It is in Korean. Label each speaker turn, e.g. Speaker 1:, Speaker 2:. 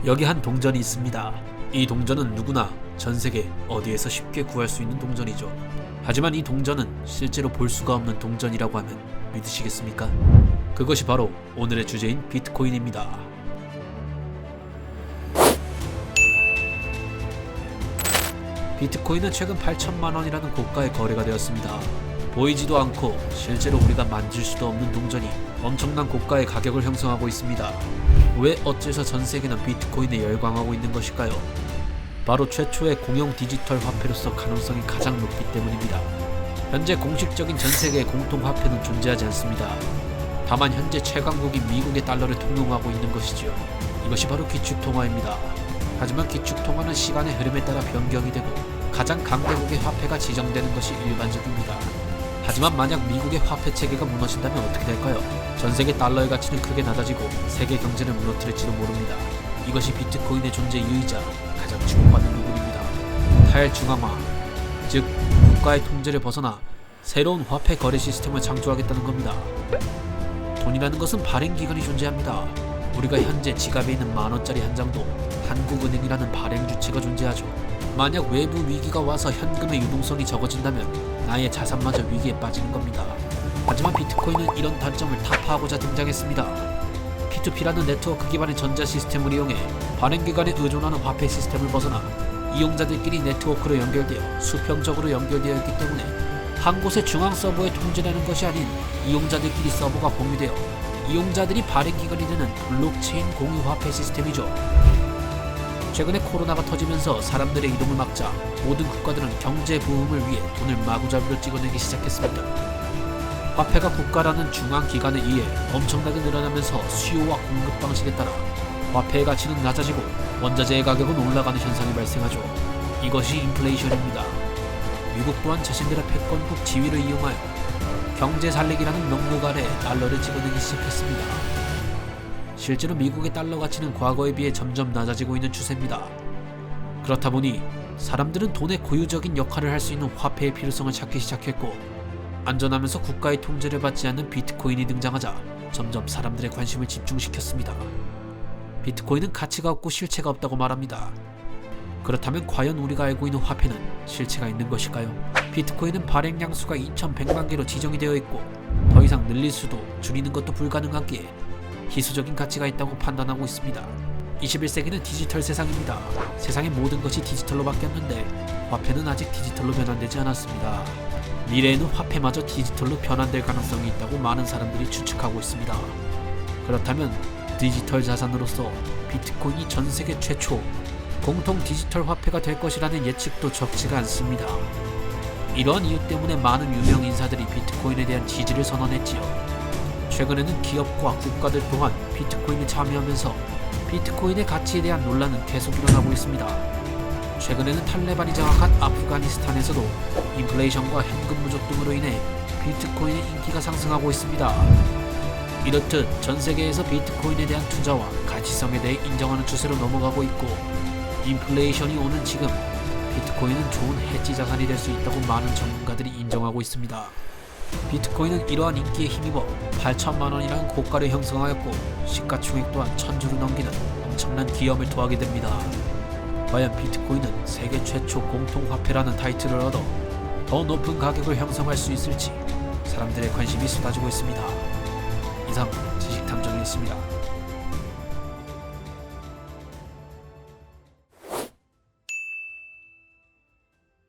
Speaker 1: 여기 한 동전이 있습니다. 이 동전은 누구나 전세계 어디에서 쉽게 구할 수 있는 동전이죠. 하지만 이 동전은 실제로 볼 수가 없는 동전이라고 하면 믿으시겠습니까? 그것이 바로 오늘의 주제인 비트코인입니다. 비트코인은 최근 8천만 원이라는 고가에 거래가 되었습니다. 보이지도 않고 실제로 우리가 만질 수도 없는 동전이 엄청난 고가의 가격을 형성하고 있습니다. 왜 어째서 전 세계는 비트코인에 열광하고 있는 것일까요? 바로 최초의 공용 디지털 화폐로서 가능성이 가장 높기 때문입니다. 현재 공식적인 전 세계의 공통 화폐는 존재하지 않습니다. 다만 현재 최강국인 미국의 달러를 통용하고 있는 것이지요. 이것이 바로 기축통화입니다. 하지만 기축통화는 시간의 흐름에 따라 변경이 되고 가장 강대국의 화폐가 지정되는 것이 일반적입니다. 하지만 만약 미국의 화폐 체계가 무너진다면 어떻게 될까요? 전 세계 달러의 가치는 크게 낮아지고 세계 경제를 무너뜨릴지도 모릅니다. 이것이 비트코인의 존재 이유이자 가장 주목받는 부분입니다. 탈중앙화, 즉 국가의 통제를 벗어나 새로운 화폐 거래 시스템을 창조하겠다는 겁니다. 돈이라는 것은 발행기관이 존재합니다. 우리가 현재 지갑에 있는 만원짜리 한 장도 한국은행이라는 발행 주체가 존재하죠. 만약 외부 위기가 와서 현금의 유동성이 적어진다면 나의 자산마저 위기에 빠지는 겁니다. 하지만 비트코인은 이런 단점을 타파하고자 등장했습니다. P2P라는 네트워크 기반의 전자 시스템을 이용해 발행기관에 의존하는 화폐 시스템을 벗어나 이용자들끼리 네트워크로 연결되어 수평적으로 연결되어 있기 때문에 한 곳의 중앙 서버에 통제되는 것이 아닌 이용자들끼리 서버가 공유되어 이용자들이 발행기관이 되는 블록체인 공유 화폐 시스템이죠. 최근에 코로나가 터지면서 사람들의 이동을 막자 모든 국가들은 경제 부흥을 위해 돈을 마구잡이로 찍어내기 시작했습니다. 화폐가 국가라는 중앙기관에 의해 엄청나게 늘어나면서 수요와 공급 방식에 따라 화폐의 가치는 낮아지고 원자재의 가격은 올라가는 현상이 발생하죠. 이것이 인플레이션입니다. 미국 또한 자신들의 패권국 지위를 이용하여 경제 살리기라는 명목 아래 달러를 찍어내기 시작했습니다. 실제로 미국의 달러 가치는 과거에 비해 점점 낮아지고 있는 추세입니다. 그렇다 보니 사람들은 돈의 고유적인 역할을 할 수 있는 화폐의 필요성을 찾기 시작했고 안전하면서 국가의 통제를 받지 않는 비트코인이 등장하자 점점 사람들의 관심을 집중시켰습니다. 비트코인은 가치가 없고 실체가 없다고 말합니다. 그렇다면 과연 우리가 알고 있는 화폐는 실체가 있는 것일까요? 비트코인은 발행량 수가 2100만 개로 지정이 되어 있고 더 이상 늘릴 수도 줄이는 것도 불가능하기에 희소적인 가치가 있다고 판단하고 있습니다. 21세기는 디지털 세상입니다. 세상의 모든 것이 디지털로 바뀌었는데 화폐는 아직 디지털로 변환되지 않았습니다. 미래에는 화폐마저 디지털로 변환될 가능성이 있다고 많은 사람들이 추측하고 있습니다. 그렇다면 디지털 자산으로서 비트코인이 전 세계 최초 공통 디지털 화폐가 될 것이라는 예측도 적지가 않습니다. 이러한 이유 때문에 많은 유명 인사들이 비트코인에 대한 지지를 선언했지요. 최근에는 기업과 국가들 또한 비트코인에 참여하면서 비트코인의 가치에 대한 논란은 계속 일어나고 있습니다. 최근에는 탈레반이 장악한 아프가니스탄에서도 인플레이션과 현금 부족 등으로 인해 비트코인의 인기가 상승하고 있습니다. 이렇듯 전 세계에서 비트코인에 대한 투자와 가치성에 대해 인정하는 추세로 넘어가고 있고 인플레이션이 오는 지금 비트코인은 좋은 해지 자산이 될 수 있다고 많은 전문가들이 인정하고 있습니다. 비트코인은 이러한 인기에 힘입어 8천만 원이라는 고가를 형성하였고 시가총액 또한 1000조를 넘기는 엄청난 기염을 토하게 됩니다. 과연 비트코인은 세계 최초 공통화폐라는 타이틀을 얻어 더 높은 가격을 형성할 수 있을지 사람들의 관심이 쏟아지고 있습니다. 이상 지식탐정이었습니다.